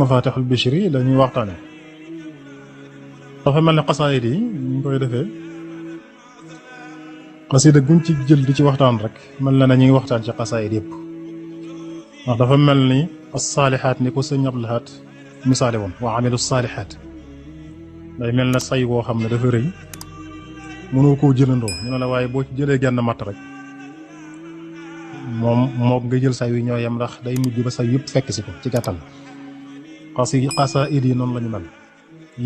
Mafatihul Bichri lañuy waxtaane dafa mel ne xasaayid yi ñu koy defee xasida guñ ci jël di ci waxtaan rek mel na ne ñu ngi waxtaan ci xasaayid yëpp ndax dafa mel ni as-saalihaat ni ko sëñ Abdul Ahad misaale woon wa amilu saalihaat day mel na say woo xam ne dafa rëy mënoo koo jëlandoo ñu ne la waaye boo ci jëlee genn matt rek moom nga jël say wi ñoo yem ndax day mujj ba say yëpp fekk si ko ci gàttal xasaayid yi noonu la ñu mel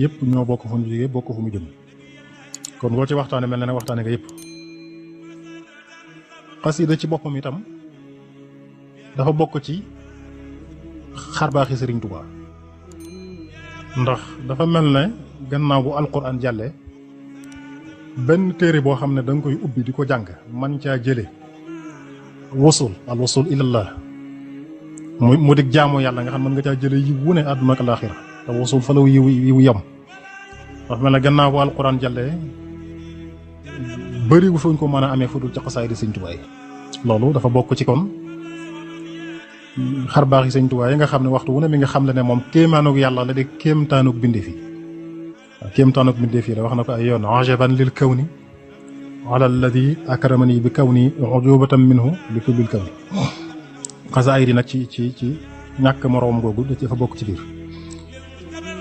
yëpp ñoo bokk fu ñu jógee bokk fu mu jëm kon boo ci waxtaane mel na ne waxtaane nga yëpp xasida ci boppam itam dafa bokk ci xarbaaxi Sëriñ Tuubaa ndax dafa mel ne gannaaw bu alquran jàllee benn téere boo xam ne da nga koy ubbi di ko jàng man caa jële wusul al wusul ilallah mu dig jaamu yàlla nga xam mën nga caa jële yiw wu ne àdduna ak alaaxira te wusul fa law yiw yem dafa mel ne gannaaw bu alquran jàllee bëri wu fuñ ko mën a amee fu dul ci xasaay di Sëñ Tuubaa yi loolu dafa bokk ci kon xar baax yi Sëñ Tuubaa yi nga xam ne waxtu wu ne mi nga xam le ne moom kéemaanug yàlla la di kéemtaanug bindeef yi waaw kéemtaanug bindeef yi la wax na ko ay yoon ajaban lil kawni ala alladi akramani bi kawni ujubatan minhu bi kulbil kawni xasaay di nag ci ñàkk moroom googu da ci fa bokk ci biir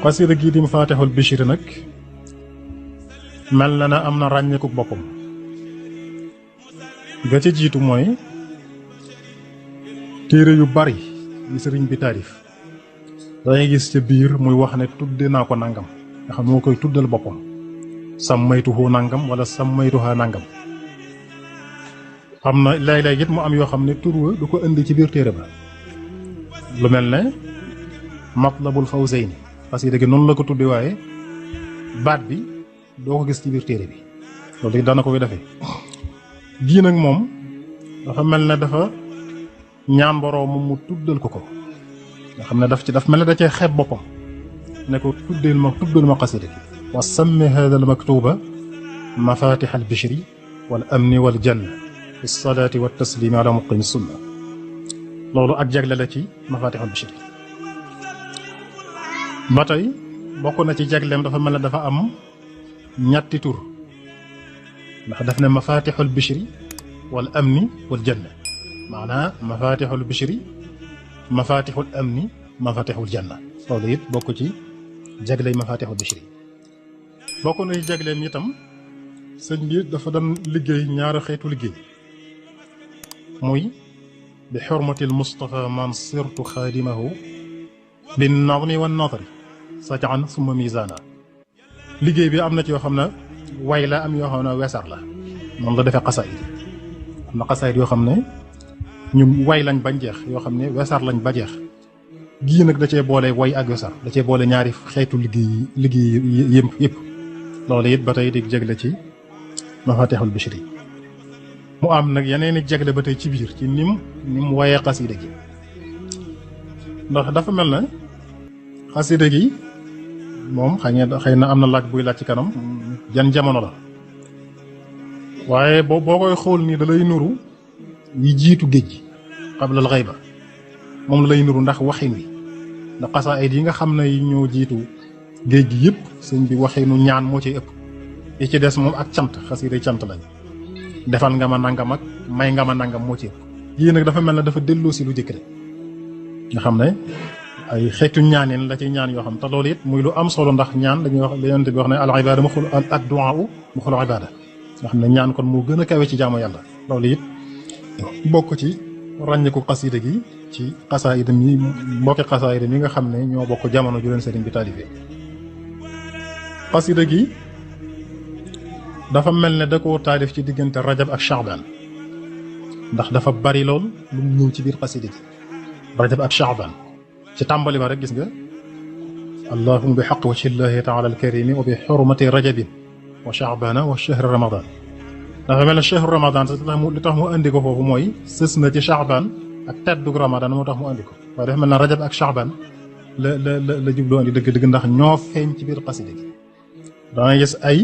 xasida gii di Mafatihul Bichri nag mel na ne am na ràññeeku boppam ga ca jiitu mooy téere yu bari yi sëriñ bi taarif dangay gis ca biir muy wax ne tudde naa ko nangam nga xam moo koy tuddal boppam sàmmaytuhu nangam wala sàmmaytuha nangam am na léeg-léeg it mu am yoo xam ne tur wa du ko indi ci biir téere ba lu mel ne Matlabul Fawzayni parce que noonu la ko tudde waaye baat bi doo ko gis ci biir téere bi loolu it dana ko koy defee gii nag moom dafa mel ne dafa ñaan boroom mu tuddal ko nga xam ne daf mel ne da cee xeeb boppam ne ko tuddal ma xasida gi wa sammi hada al maktuba mafatih al bichri wal amni wal janna bis salaati wat taslimi ala muqimi sunna loolu ak jagle la ci mafatih al bichri ba tey bokk na ci jagleem dafa mel ne dafa am ñetti tur ndax daf ne mafatihul bichri wal amni wal janna maanaa mafatihul bichri mafatihul amni mafatihul janna loolu it bokk ci jagley mafatihul bichri bokk na ci jagleem itam sëñ bi dafa doon liggéey ñaari xeetu liggéey muy bi xurmatil Mustafa man sirtu xaadimahu bin nadmi wan nadri sajaan summa misaana liggéey bi am na ci yoo xam ne way la am yoo xam ne wesar la noonu la defee xasaayid am na xasaayid yoo xam ne ñu way lañ bañ jeex yoo xam ne wesar lañ ba jeex gii nag da cee boole way ak wesar da cee boole ñaari xeetu liggéey yëpp loolu it ba tey di jagle ci Mafatihul Bichri mu am nag yeneen i jagle ba tey ci biir ci nim wayee xasida gi ndax dafa mel na xasida gi moom xëy na am na laaj buy laaj ci kanam jan jamono la waaye boo koy xool nii da lay nuru yi jiitu géej gi xablal xayba moom la lay nuru ndax waxin wi ndax xasaayid yi nga xam ne ñoo jiitu géej gi yëpp sëñ bi waxinu ñaan moo ciy ëpp yi ci des moom ak cant xasida cant lañ defal nga ma nangam ak may nga ma nangam moo ci ëpp yii nag dafa mel ne dafa delloo si lu jëkk rek nga xam ne ay xeetu ñaanin la ci ñaan yoo xam te loolu it muy lu am solo ndax ñaan dañuy wax li Yonent bi wax ne al ibaada mu xul ad du'a mu xul ibaada nga xam ne ñaan kon moo gën a kawe ci jaamu yàlla loolu it bokk ci ràññiku xasida gi ci xasaayidam yi mbokki xasaayidam yi nga xam ne ñoo bokk jamono ju leen sëriñ bi taalifee xasida gi dafa mel ne da koo taalif ci diggante rajab ak chaabaan ndax dafa bari lool lu mu ñëw ci biir xasida gi rajab ak chaabaan ci tàmbali ba rek gis nga allahumma bi xaq wajhillahi taala alkarimi wa bi xurmati rajabin wa chaabana wa chahri ramadan dafa mel ne chahru ramadan li tax mu andi ko foofu mooy sës na ci chaabaan ak teddug ramadan moo tax mu andi ko waaye dafa mel ne rajab ak chaabaan la jubloo andi dëgg-dëgg ndax ñoo feeñ ci biir xasida gi dangay gis ay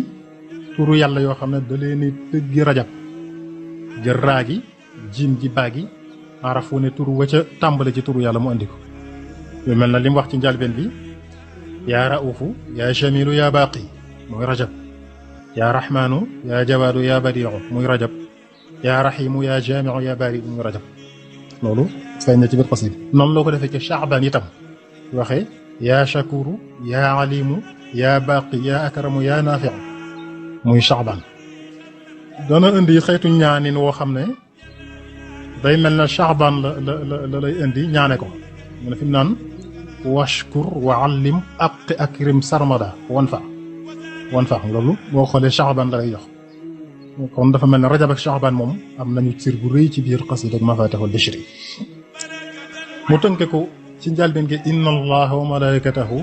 turu yàlla yoo xam ne da leen di tëggi rajab jël raa gi jiim ji baa gi araf wu ne turu wa ca tàmbale ci turu yàlla mu andi ko lu mel na li mu wax ci njëlbeen bi yaa raufu yaa jamilu yaa baaqi muy rajab yaa rahmaanu yaa jawaadu yaa badiu muy rajab yaa rahimu yaa jaamiu yaa bari muy rajab loolu feeñ na ci biir xasida noonu loo ko defee ci Shaaban itam waxee yaa shakuru yaa alimu yaa baaqi yaa akramu yaa naafiu muy Shaaban dana indi xeetu ñaanin woo xam ne day mel na Shaaban la lay indi ñaane ko mu ne fi mu naan washkur wa allim aqi akrim sarmada wan fa loolu boo xoolee Shaaban la lay jox kon dafa mel ne rajab ak Shaaban moom am nañu cir bu rëy ci biir xasida ak Mafatihul Bichri mu tënke ko ci njëlbeen gi inna allaha wa malaikatahu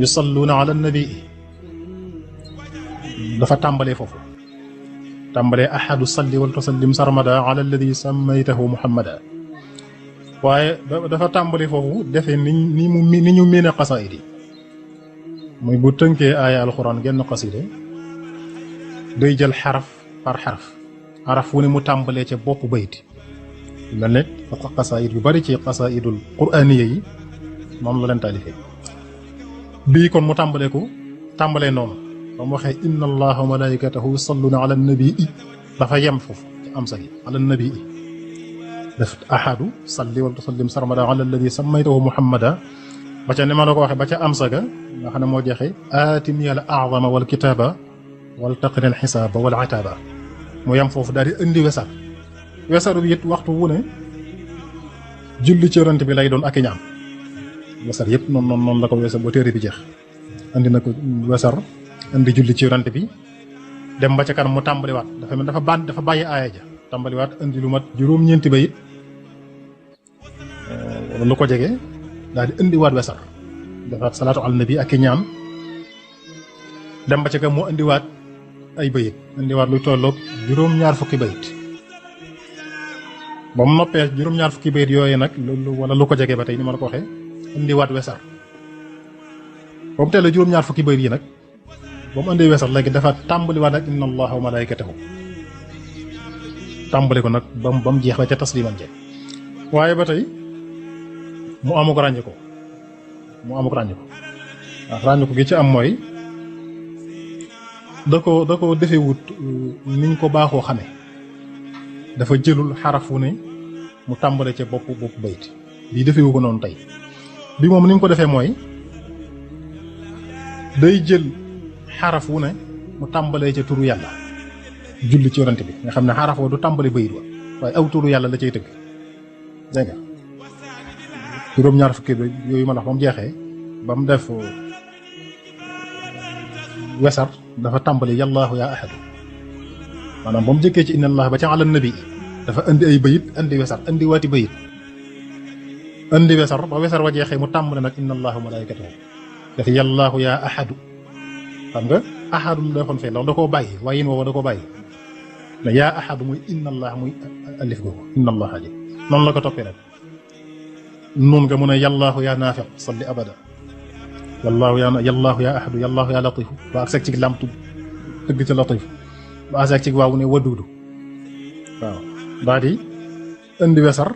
yusalluuna ala nabii dafa tàmbalee foofu tàmbalee ahadu salli wal tusallim sarmada ala alladi sammaytahu muhammada waaye dafa tàmbalee foofu defee ni ñu miine xasaayid yi muy bu tënkee aaya alxuraan genn xaside day jël xaraf par xaraf wu ne mu tàmbalee ca bopp bayit mel ne xasaayid yu bari ci xasaayidul quraaniya yi moom la leen taalifee bii kon mu tàmbalee noonu ba mu waxee inna allaha wa malaikatahu yusalluna ala nabii dafa yem foofu ci am sa gi ala nabii def ahadu salli wal tusallim sarmada ala alladi sammaytahu muhammada ba ca ni ma la ko waxee ba ca am sa ga nga xam ne moo jeexee aatini al a'zama wal kitaaba wal taqni al xisaaba wal ataaba mu yem foofu daal di indi wesar bi it waxtu wu ne julli ci yonent bi lay doon ak i ñaan wesar yëpp noonu la ko wesar ba téere bi jeex andi na ko wesar indi julli ci yonent bi dem ba ca kanam mu tàmbaliwaat dafa bàyyi aaya ja tàmbaliwaat indi lu mat juróom-ñeenti bayit wala lu ko jege daal di indiwaat wesar defaat salaatu ala nabi ak i ñaan dem ba ca kanam mu indiwaat ay bayit indiwaat lu tolloog juróom-ñaar fukki bayit ba mu noppee juróom-ñaar fukki bayit yooyu nag wala lu ko jege ba tey ni ma la ko waxee indiwaat wesar ba mu teel juróom-ñaar fukki bayit yi nag ba mu indi wesar léegi dafa tàmbaliwaat ak inna allaha wa malaikatahu tàmbali ko nag ba mu jeex la ca tasliman je waaye ba tey mu amuk ràññi ko waaw ràññi ko gi ci am mooy da ko defee wut niñ ko baaxoo xamee dafa jëlul xarafu ne mu tàmbale ca bopp bayit bii defewu ko noonu tey bi moom ni mu ko defee mooy day jël xaraf wu ne mu tàmbalee ca turu yàlla julli ci yonent bi nga xam ne xaraf wa du tàmbale bayit wa waaye aw turu yàlla la cay tëgg dégg nga juróom-ñaar fukki yooyu ma la wax ba mu jeexee ba mu def wesar dafa tàmbali yallaahu yaa ahadu maanaam ba mu jëkkee ci inna allah ba ca ala nabi dafa indi ay bayit indi wesar indi waati bayit indi wesar ba wesar wa jeexee mu tàmbali nag inna allaha wa malaikatahu daf yallaahu yaa ahadu xam nga ahadu la defoon fee loolu da koo bàyyi waaye yéen woowa da koo bàyyi ne yaa ahadu muy inna allah muy alif googu inna allah ji noonu la ko toppee nag noonu nga mun a yallaahu yaa naafiq salli abada yallaahu yaa ahadu yallaahu yaa latifu ba ak seeg ci lam tub tëgg ci latif ba ak seeg ci waaw ne waduudu waaw daa di indi wesar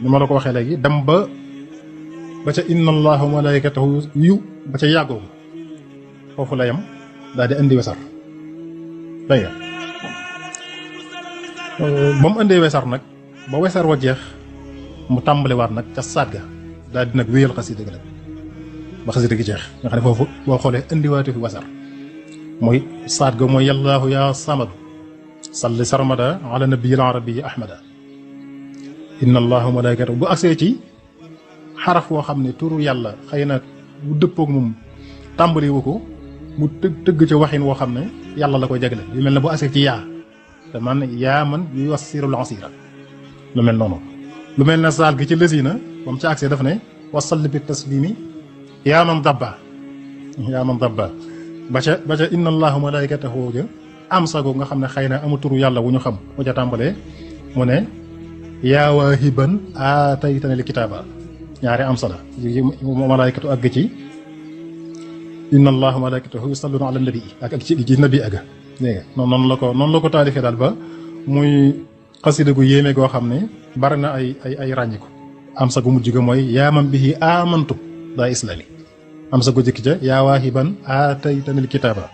ni ma la ko waxee léegi dem ba ca inna allaha wa malaikatahu ba ca yàggoo foofu la yem daal di indi wesar dégg nga ba mu indee wesar nag ba wesar wa jeex mu tàmbaliwaat nag ca saat ga daal di nag wéyal xasida gi nag ba xasida gi jeex nga xam ne foofu boo xoolee indiwaatu fi wesar mooy saat ga mooy yallaahu yaa samadu salli sarmada ala nabiyil arabiyi ahmada inna allaha wa malaikatahu bu agsee ci xaraf woo xam ne turu yàlla xëy na bu dëppoog moom tàmbali wu ko mu tëgg ci waxin woo xam ne yàlla la koy jagle yu mel ne bu agsee ci yaa te man yaa man yuyassirul asira lu mel noonu lu mel ne saal gi ci lësina moom ci agsee daf ne wasalli bi taslimi yaa man dabba ba ca inna allaha wa malaikatahu ja am sago nga xam ne xëy na amu turu yàlla wu ñu xam mu ca tàmbalee mu ne yaa waahiban aataytani li kitaaba ñaari am sala malaykatu àgg ci inna allaha wa malaikatahu yusalluna ala nabi ak ci nabi aga dégg nga noonu la ko taalifee daal ba muy xasida gu yéeme goo xam ne bari na ay ràññiku am sa gu mujj ga mooy yaa man bihi amantu daa islaami am sa gu jëkk ca yaa waahiban aataytanil kitaaba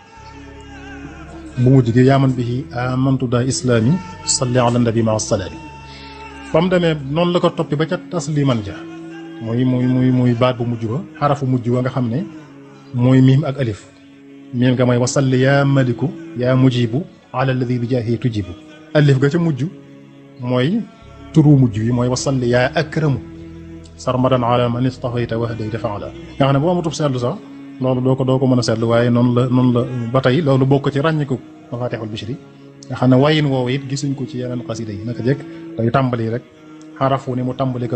bu mujj gi yaa man bihi amantu daa islaami salli ala nabi maa salaami ba mu demee noonu la ko toppi ba ca tasliman ja muy baat bu mujj ba xarafu mujj ba nga xam ne mooy miim ak alif miim nga mooy wasalli yaa maliku yaa mujibu ala alladi bi jaahi tujibu alif ga ca mujj mooy turu mujj yi mooy wasalli yaa akramu sarmadan ala man istafayta wahdayta faala nga xam ne boo amatub seetlu sax loolu doo ko mën a seetlu waaye noonu la ba tey loolu bokk ci ràññiku mafatihul bichri nga xam ne wayin woowu it gisuñ ko ci yeneen xasida yi naka jekk day tàmbali rek xarafu ni mu tàmbali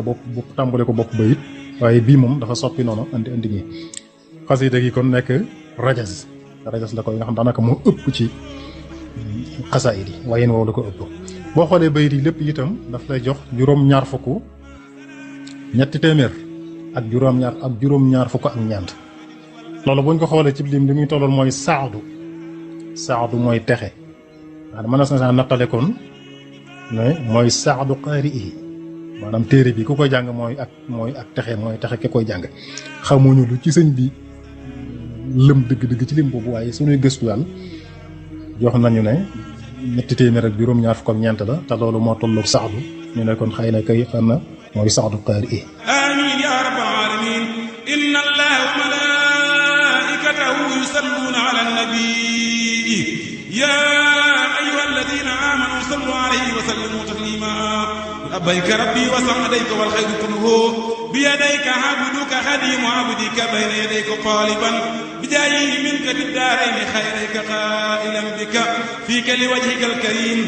ko bopp ba it waaye bii moom dafa soppi noonu andi ñi xasida gi kon nekk rajas la koy nga xam daanaka moo ëpp ci xasaayid yi wayin woowu la ko ëpp boo xoolee bayit yi lépp itam daf lay jox juróom-ñaar fukk ñetti téeméer ak juróom-ñaar fukk ak ñeent loolu buñ ko xoolee ci lim li muy tollool mooy saadu mooy texe waaye mën na nattale kon ne mooy saadu qaari'ihi maanaam téere bi ku koy jàng mooy ak texe mooy texe ke koy jàng xamuñu lu ci sëñ bi lëm dëgg-dëgg ci lim boobu waaye suñuy gëstu daal jox nañu ne ñetti téeméer ak juróom-ñaar fukk ak ñeent la te loolu moo tolloog saadu ñu ne kon xëy na kay xam na mooy saadu qaari'ihi amiin yaa rabbal aalamiin inna allaha wa malaa'ikatahu yusalluuna ala nabii yaa ayyuha alladina aamanu sallu alayhi wa sallimu taslima labbayka rabbi wa sa'dayka wal xayru kulluhu biyadayka abduka xadimu abdika bayna yadayka qaaliban bijaayihi minka biddaarayni xayrayka qaa'ilan bika fiika liwajhika alkarim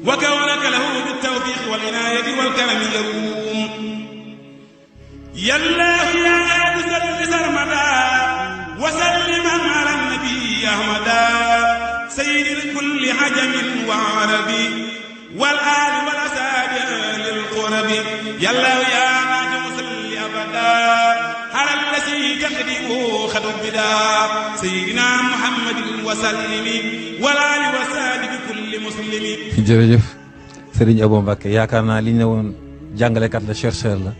wa kawnaka lahu bittawfiiq wal inaayati wal karami yaruum yallaahu yaa aadu salli sarmada wa salliman ala nabi ahmada sayyidi kulli ajamin wa arabi wal aali wal asaabi lil qurabi yallaahu yaa naatu salli abada ala allasi taqdimu xadu bida sayyidina muhammadin wa sallimi wal aali wa saabi bi kulli muslimi. jërëjëf Serigne Abo Mbacké yaakaar naa li ñu ne woon jàngalekat la chercheur la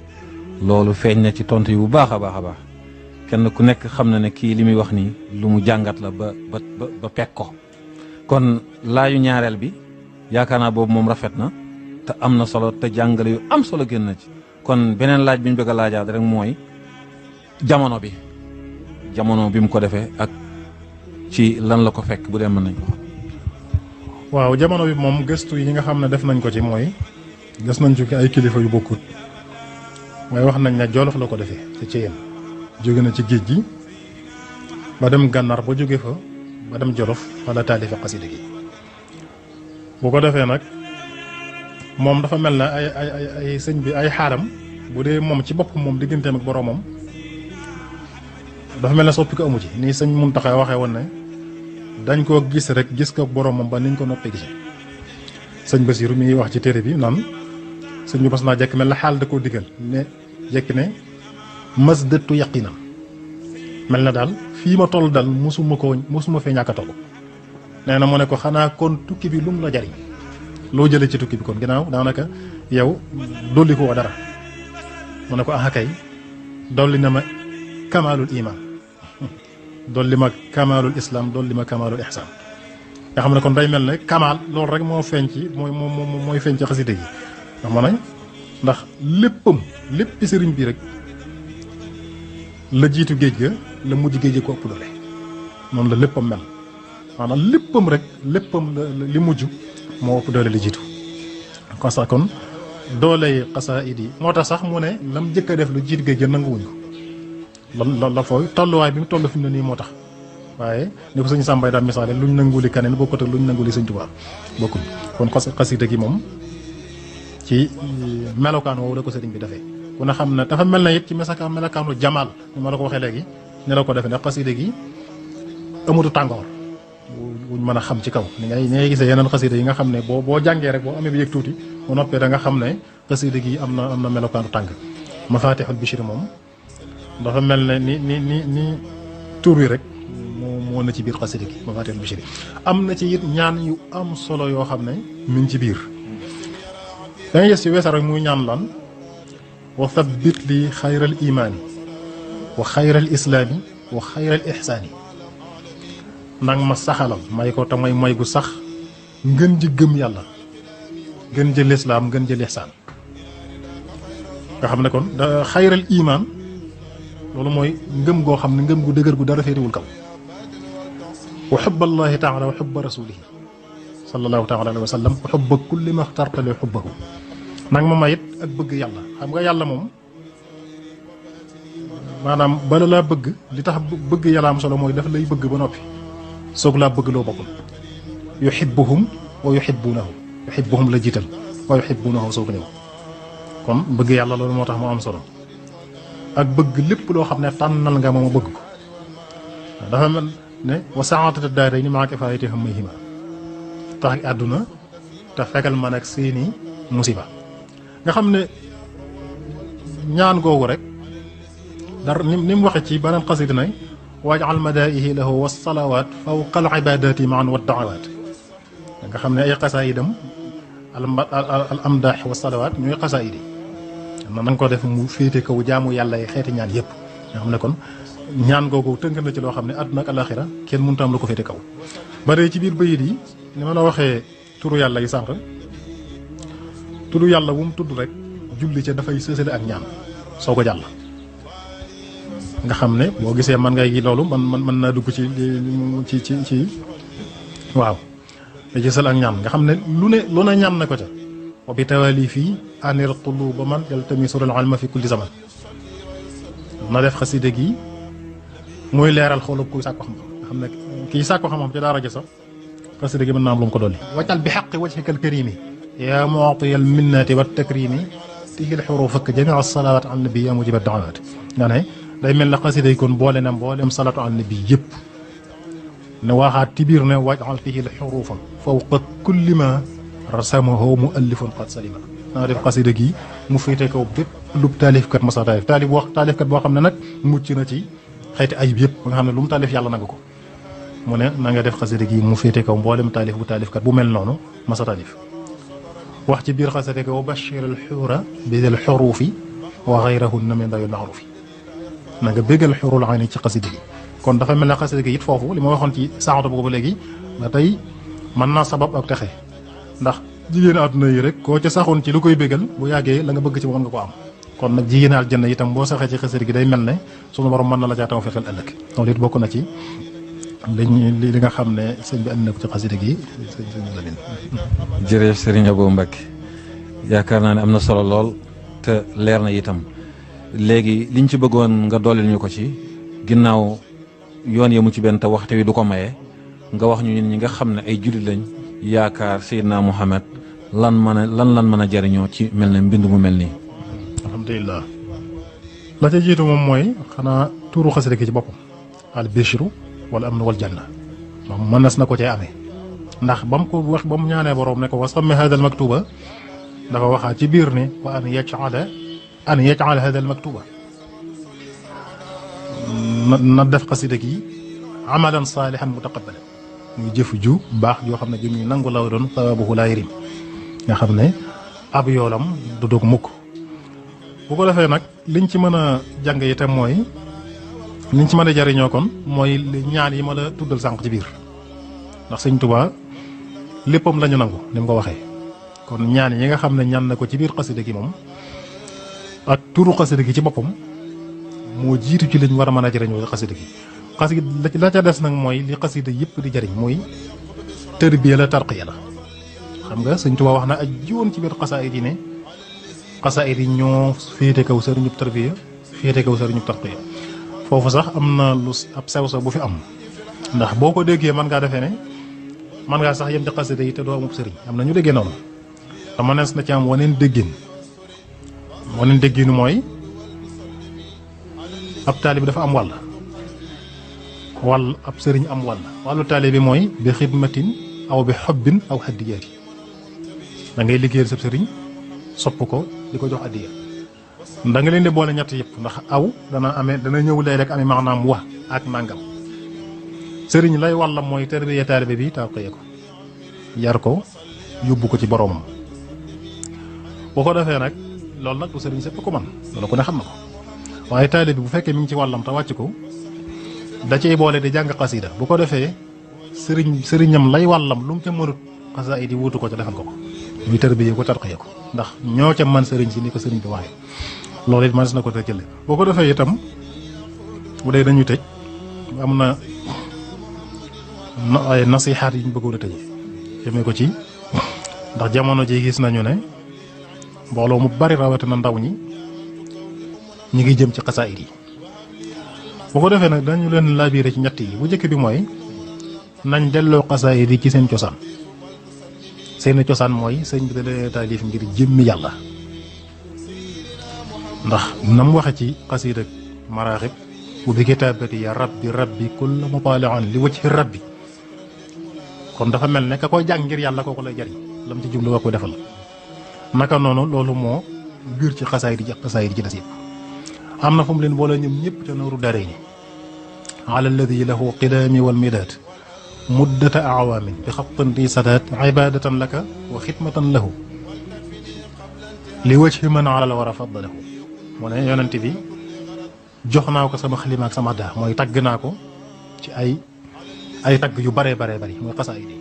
loolu feeñ na ci tontu yi bu baax a baax kenn ku nekk xam na ne kii li muy wax nii lu mu jàngat la ba pekk ko kon laayu ñaareel bi yaakaar naa boobu moom rafet na te am na solo te jàngale yu am solo génn na ci kon beneen laaj bi ñu bëgg a laajaat rek mooy jamono bi mu ko defee ak ci lan la ko fekk bu dee mën nañ ko xam. waaw jamono bi moom gëstu yi nga xam ne def nañ ko ci mooy gës nañ ci ay kilifa yu bokkut mooy wax nañ ne Jolof la ko defee ci Ceyeen jóge na ci géej gi ba dem gànnaar ba jóge fa ba dem Jolof wala taalifi xasida gi bu ko defee nag moom dafa mel na ay sëñ bi ay xaaram bu dee moom ci bopp moom digganteem ak boroomam dafa mel ne soppi ko amu ci nii sëñ Muntaxa waxee woon ne dañ koo gis rek gis ko boroomam ba niñ ko noppee gisee sëñ Basiru mi ngi wax ci téere bi naan sëñ bi mas naa jekk mel na xaal da koo digal ne jekk ne masdatu yaqinan mel na daal fii ma toll daal mosuma fee ñàkk a toll nee na mu ne ko xanaa kon tukki bi lum la jariñ loo jëlee ci tukki bi kon ginnaaw daanaka yow dolli ko dara mu ne ko ah kay dolli na ma kamaalul iman dolli ma kamaalul islam dolli ma kamaalul ihsan nga xam ne kon day mel ne kamaal loolu rek moo feeñ ci mooy feeñ ci xasida gi ndax ma nañ ndax léppi sëriñ bi rek la jiitu géej ga la mujj géej ga ko ëpp doole noonu la léppam mel maanaam léppam li mujj moo ëpp doole li jiitu kon doole yi xasaayid yi moo tax sax mu ne lam jëkk a def lu jiitu géej ga nanguwuñ ko la fooy tolluwaay bi mu toll fi mu ne nii moo tax waaye ni ko sëñ Sàmbay daal misaale luñ nanguli kaneen bokkut ak luñ nanguli sëñ Tuubaa bokkul kon xasida gi moom ci melokaan woowu la ko sëriñ bi defee ku ne xam ne dafa mel na it ci melokaanu jamaal ni ma la ko waxee léegi ne la ko defee ndax xasida gi amutu tàngoor wuñ mën a xam ci kaw ni ngay gisee yeneen xasida yi nga xam ne boo jàngee rek boo amee bi yëg tuuti bu noppee da nga xam ne xasida gi am na melokaanu tàng Mafatihul Bichri moom dafa mel ne ni tur wi rek moo na ci biir xasida gi Mafatihul Bichri am na ci it ñaan yu am solo yoo xam ne mi ngi ci biir da ngay gis ci weesar rek muy ñaan lan wa thabbit li xayral imaani wa xayral islaami wa xayral ixsaani nang ma saxalal may ko te may gu sax ngën ji gëm yàlla gën ji lislaam ngën ji lixsaan nga xam ne kon da xayral imaan loolu mooy ngëm goo xam ne ngëm gu dëgër gu dara féetiwul kaw wa xubballahi taala wa xubba rasulihi sallallahu taala alayhi wa sallam wa xubba kulli ma xtartali xubbahu nag ma mayit ak bëgg yàlla xam nga yàlla moom maanaam bala laa bëgg li tax bëgg yàlla am solo mooy daf lay bëgg ba noppi soog laa bëgg loo boppam yuhibbuhum wa yuhibbunahu yuhibbuhum la jiital wa yuhibbunahu soog ñëw kon bëgg yàlla loolu moo tax moo am solo ak bëgg lépp loo xam ne tànnal nga moom a bëgg ko dafa mel ne wa saatata daarayni maa kifaayati hammayhima tax ak àdduna te fekkal man ak seeni musiba nga xam ne ñaan googu rek dar ni mu waxe ci beneen xasida nay waajal madaihi lahu wasalawaat fawqa al ibadati maan wa daawaat nga xam ne ay xasaayidam al amdaax wasalawaat ñooy xasaayidi na nga ko def mu féete kaw jaamu yàlla yi xeeti ñaan yëpp nga xam ne kon ñaan googu tënk na ci loo xam ne àdduna ak alaxira kenn mënut am lu ko féete kaw bare ci biir bayit yi ni ma la waxee turu yàlla yi sànq turu yàlla bu mu tudd rek julli ca dafay sësale ak ñaan soo ko jàll nga xam ne boo gisee man ngay gi loolu man naa dugg ci waaw da ci sësal ak ñaan nga xam ne lu ne ñaan na ko ca wa bi tawali fii anir tuluba man yaltamisul ilma fi kulli zaman na def xaside gi muy leeral xoolub kuy sàkko xam-xam nga xam ne kii sàkko xam-xam ci daara ja sax xaside gi mën naa am lu mu ko dolli wajal bi xaqi wajhika al karimi yaa mu'tiyal minnati wat takrimi tihil xurufak jamia salawat an nabi yaa mujiba da'awat nga ne day mel ne xaside yi kon boole na mboolem salatu an nabi yëpp ne waxaat ci biir ne wajal tihil xurufa fawqa kulli ma rasamahu muallifun qad salima naa def xaside gi mu féete kaw bépp lub taalifkat masa taalifkat boo xam ne nag mucc na ci xeeti ayib yëpp ba nga xam ne lu mu taalif yàlla nangu ko mu ne na nga def xaside gi mu féete kaw mboolem taalif bu taalifkat bu mel noonu masa taalif wax ci biir xaside gi wa bashir al xuura bidal xurufi wa xayrahunna min dayil maarufi na nga béggal xurul ayni ci xaside gi kon dafa mel ne xaside gi it foofu li ma waxoon ci saxatu boobu ba léegi ba tey mën naa sabab ak texe ndax jigéen àdduna yi rek koo ca saxoon ci lu koy bégal bu yàggee la nga bëgg ci moom nga ko am kon nag jigéen aljanna itam boo saxee ci xasida gi day mel ne sunu borom mën na la caa taw fexeel ëllëg loolu it bokk na ci li nga xam ne sëñ bi andi na ko ci xasida gi sëñ Lamine. jërëjëf Serigne Abo Mbacke yaakaar naa ne am na solo lool te leer na itam léegi liñ ci bëggoon nga dooleel ñu ko ci ginnaaw yoon yemu ci benn te waxte wi du ko maye nga wax ñu ñi nga xam ne ay jullit lañ yaakaar Seydina Muhammad lan mën a jariñoo ci mel ne mbind mu mel nii. alhamdulilah la ca jiitu moom mooy xanaa tuuru xasida gi ci boppam al bishru wala amnu wal janna moom mënees na ko cee amee ndax ba mu ko wax ba mu ñaanee borom ne ko wa sammi hada al maktuba dafa waxaat ci biir ne wa an yaj'ala hada al maktuba na def xasida gi amalan saalihan mutaqabbalan muy jëf ju baax joo xam ne ju ñuy nangu la doon sawabuhu laa yarim nga xam ne ab yoolam du dog mukk bu ko defee nag liñ ci mën a jàng itam mooy liñ ci mën a jariñoo kon mooy ñaan yi ma la tuddal sànq ci biir ndax sëñ Tuubaa léppam la ñu nangu ni mu ko waxee kon ñaan yi nga xam ne ñaan na ko ci biir xasida gi moom ak turu xasida gi ci boppam moo jiitu ci liñ war a mën a jariñoo xasida gi xasida la ca des nag mooy li xasida yëpp di jariñ mooy tërbiya la tarqiya la xam nga sëñ Tuubaa wax na aj jiwoon ci biir xasaayid yi ne xasaayid yi ñoo féete kaw sëriñub tarbiya féete kaw sëriñub tarqiya foofu sax am na lu ab sew sa bu fi am ndax boo ko déggee mën ngaa defee ne mën ngaa sax yem ci xasida yi te doo amub sëriñ am na ñu déggee noonu te mënees na ci am waneen dégginu mooy ab taalibi dafa am wàll ab sëriñ am wàllu taalibi mooy bi xidmatin aw bi xobbin aw haddiyaati da ngay liggéeyal sa sëriñ sopp ko di ko jox addiya da nga leen di boole ñett yëpp ndax aw dana ñëw léeg-léeg amee maanaam wa ak nangam sëriñ lay wàllam mooy tarbiya taalibe bi tarqiya ko yar ko yóbbu ko ci boroomam boo ko defee nag loolu nag du sëriñ sépp ko man loolu ko ne xam na ko waaye taalibe bi bu fekkee mi ngi ci wàllam te wàcc ko da cey boole di jàng xasida bu ko defee sëriñam lay wàllam lu mu ca mënut xasaayid yi wuutu ko ca defal ko muy tërbiye ko tarqiya ko ndax ñoo ca man sëriñ si ni ko sëriñ bi waxee loolu it mënees na ko te jële boo ko defee itam bu dee dañuy tëj am na ay nasihaat yi ñu bëggoon a tëjee jëmee ko ci ndax jamono ji gis nañu ne mbooloo mu bari rawatina ndaw ñi ñu ngi jëm ci xasaayid yi bu ko defee nag dañu leen laabiré ci ñett yi bu njëkk bi mooy nañ delloo xasaayid yi ci seen cosaan seen cosaan mooy sëñ bi da leen taalif ngir jëmmi yàlla ndax nam waxe ci xasiida maraaxib bu bi kitaabati ya rabbi kulla mutaali'an li wajhi rabbi kon dafa mel ne ka koy jàng ngir yàlla kooku lay jariñ lam ci jublu wa ko defal naka noonu loolu moo biir ci xasaayid yi ak xasaayid yi ci des yëpp am na fu mu leen boole ñoom ñëpp ca nooru darayni ala alladi lahu qidaami wal midaad muddata awaamin bi xattan di sadaat ibadatan laka wa xidmatan lahu li wajhi man ala la war a faddalahu mu ne yonent bi jox naa ko sama xalima ak sama daa mooy tagg naa ko ci ay tagg yu baree bari mooy xasaayid yi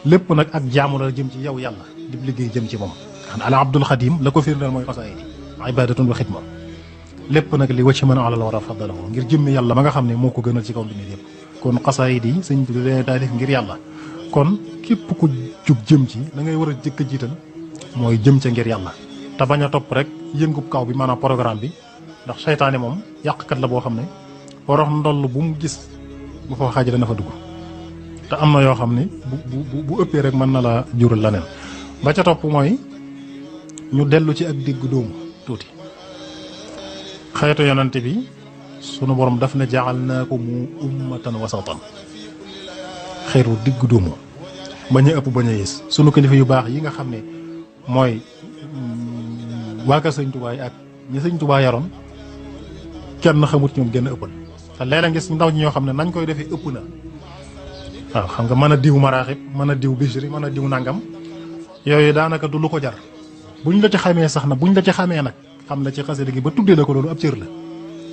lépp nag ak jaamu la jëm ci yow yàlla di liggéey jëm ci moom xam ala abdul xadim la ko firndeel mooy xasaayid yi ibadatun wa xidma lépp nag li wacc mën a ala la war a faddalahu ngir jëmmi yàlla ma nga xam ne moo ko gënal ci kaw dundee yëpp kon xasaayid yi sëñ bi leen taalif ngir yàlla kon képp ku jug jëm ci la ngay war a jëkk a jiital mooy jëm ca ngir yàlla te bañ a topp rek yëngub kaw bi maanaam programme bi ndax seytaane moom yàqkat la boo xam ne borox ndoll bu mu gis bu fa xaaj dana fa dugg te am na yoo xam ne bu ëppee rek mën na la jural leneen ba ca topp mooy ñu dellu ci ak digg dóomu tuuti xeetu yonante bi sunu borom daf ne ja'alnaakum ummatan wasatan xeetu digg dóomu bañ a ëpp bañ a yées sunu kilifa yu baax yi nga xam ne mooy waa kër sëñ Tuubaa ak ñi sëñ Tuubaa yaroon kenn xamut ñoom gën a ëppal te léeg-léeg ngis ndaw ñi ñoo xam ne nañ koy defee ëpp na waaw xam nga mën a diw maraaxib mën a diw bisri mën a diw nangam yooyu daanaka du lu ko jar buñ la ci xamee sax na buñ la ci xamee nag xam la ci xasida gi ba tuddee la ko loolu ab cër la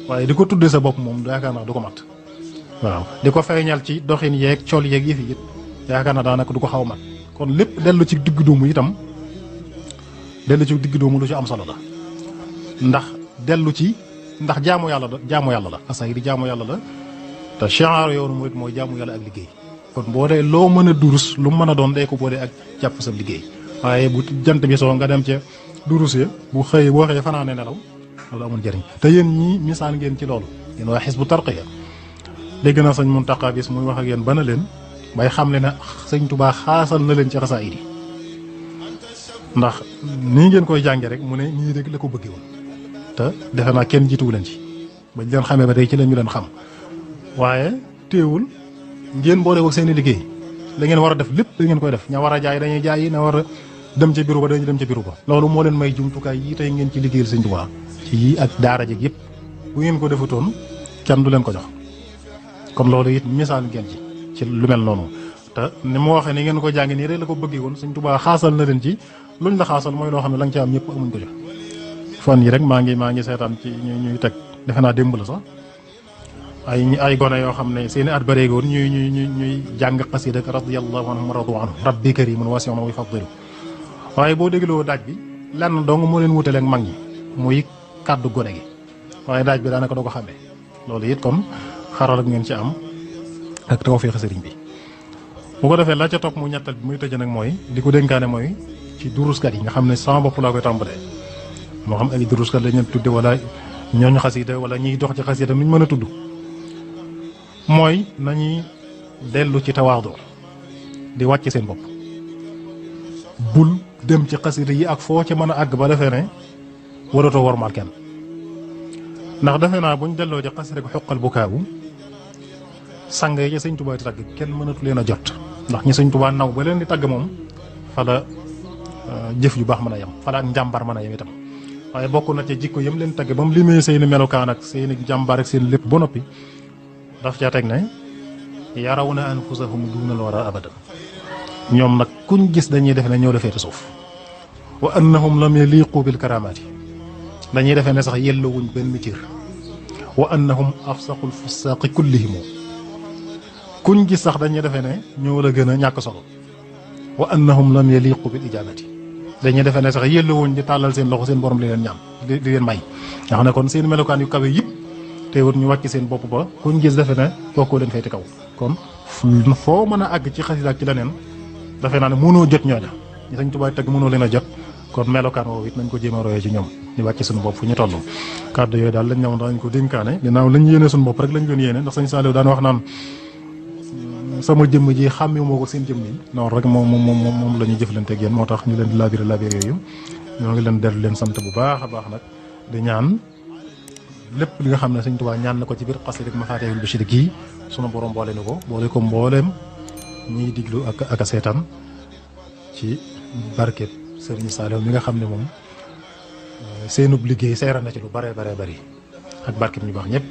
waaye di ko tuddee sa bopp moom yaakaar naa du ko mat waaw di ko feeñal ci doxin yeeg col yeeg yëf yi it yaakaar naa daanaka du ko xaw mat kon lépp dellu ci digg dóomu itam dellu ci digg dóomu lu ci am solo la ndax dellu ci ndax jaamu yàlla la xasaayid di jaamu yàlla la te shi'ar yoonu murid mooy jaamu yàlla ak liggéey kon boo dee loo mën a durus lu mën a doon day ko boo dee ak jàpp sa liggéey waaye bu jant bi soo nga dem ca durus ya boo xëyee fanaane nelaw loolu amul njëriñ te yéen ñii misaan ngeen ci loolu yéen waa Hizbut Tarqiyyah dégg na sëñ Muntaqa bis muy wax ak yéen ba na leen bay xam le ne sëñ Tuubaa xaasal na leen ci xasaayid yi ndax nii ngeen koy jànge rek mu ne ñii rek la ko bëggee woon te defe naa kenn jiituwu leen ci bañ leen xamee ba tey ci leen ñu leen xam waaye téewul ngeen boole ko seen i liggéey la ngeen war a def lépp da ngeen koy def ña war a jaay dañuy jaay na war a dem ca bureau ba dañuy dem ca bureau ba loolu moo leen may jumtukaay yi tey ngeen ci liggéeyal sëñ Tuubaa ci yii ak daara jég yëpp bu ngeen ko defutoon kenn du leen ko jox kon loolu it misaal ngeen ci lu mel noonu te ni mu waxee ni ngeen ko jàngi nii rek la ko bëggee woon sëñ Tuubaa xaasal na leen ci luñ la xaasal mooy loo xam ne la nga ca am ñëpp amuñ ko jox fan yi rek maa ngi seetaan ci ñuy teg defe naa démb la sax ay gone yoo xam ne seeni at bareegoon ñuy jàng xasida radiyallahu anhum wa radu anhu rabbi karimun wasi'un wa yufaddilu waaye boo dégloo daaj bi lenn dong moo leen wutale ak mag ñi muy kàddu gone gi waaye daaj bi daanaka doo ko xamee loolu it kon xaral ak ngeen ci am ak tawfiix sëriñ bi bu ko defee la ca topp mu ñettal bi muy tëj nag mooy di ko dénkaane mooy ci duruskat yi nga xam ne sama bopp laa koy tàmbalee moo xam ay duruskat lañ leen tudde wala ñooñu xasida wala ñiy dox ci xasida nuñ mën a tudd mooy nañuy dellu ci tawaadu di wàcc seen bopp bul dem ci xasida yi ak foo ci mën a àgg ba defee ne waratoo wormaal kenn ndax defe naa buñ delloo ci xasida ko xoqal bu kaabu sang yi ci sëñ Tuubaa di tagg kenn mënatu leen a jot ndax ñi sëñ Tuubaa naw ba leen di tagg moom fa la jëf yu baax mën a yem fa la ak njàmbar mën a yem itam waaye bokk na ci jikko yëm leen tagg ba mu limee seeni melokaan ak seeni njàmbar ak seen lépp ba noppi daf caa teg ne yarawna anfusahum duunal wara abadan ñoom nag kuñ gis dañuy def ne ñoo la féete suuf wa annahum lam yaliqu bil karamaati dañuy defee ne sax yellowuñ benn cër wa annahum afsaqul fusaqi kullihim kuñ gis sax dañuy defee ne ñoo la gën a ñàkk solo wa annahum lam yaliqu bil ijabati dañuy defee ne sax yellowuñ di tàllal seen loxo seen borom li leen ñaan di leen may nga xam ne kon seen melokaan yu kawe yëpp teewut ñu wàcc seen bopp ba kuñ gis defe ne kookoo leen féete kaw kon foo mën a àgg ci xasida ak ci leneen defe naa ne mënoo jot ñooña ñu Sëñ Tuubaa tëgg mënoo leen a jot kon melokaan woowu it nañ ko jéem a royee ci ñoom ñu wàcc suñu bopp fu ñu toll kàddu yooyu daal lañ ñëwoon dañ ko dénkaane ginnaaw lañ yéene suñu bopp rek lañ doon yéene ndax Sëñ Saaliw daan wax naan sama jëmm ji xàmme moo ko seen jëmm yi noonu rek moom la ñuy jëflanteeg yéen moo tax ñu leen di labiré yooyu ñoo ngi leen dellu leen sant bu baax a baax nag di ñaan lépp li nga xam ne Sëñ Tuubaa ñaan na ko ci biir xasida ak Mafatihul Bichri gii sunu borom boole na ko boole ko mbooleem ñiy diglu ak a seetaan ci barkeb Sëriñ Saaliw mi nga xam ne moom seenub liggéey seera na ci lu bare bari ak barkeb ñu baax ñëpp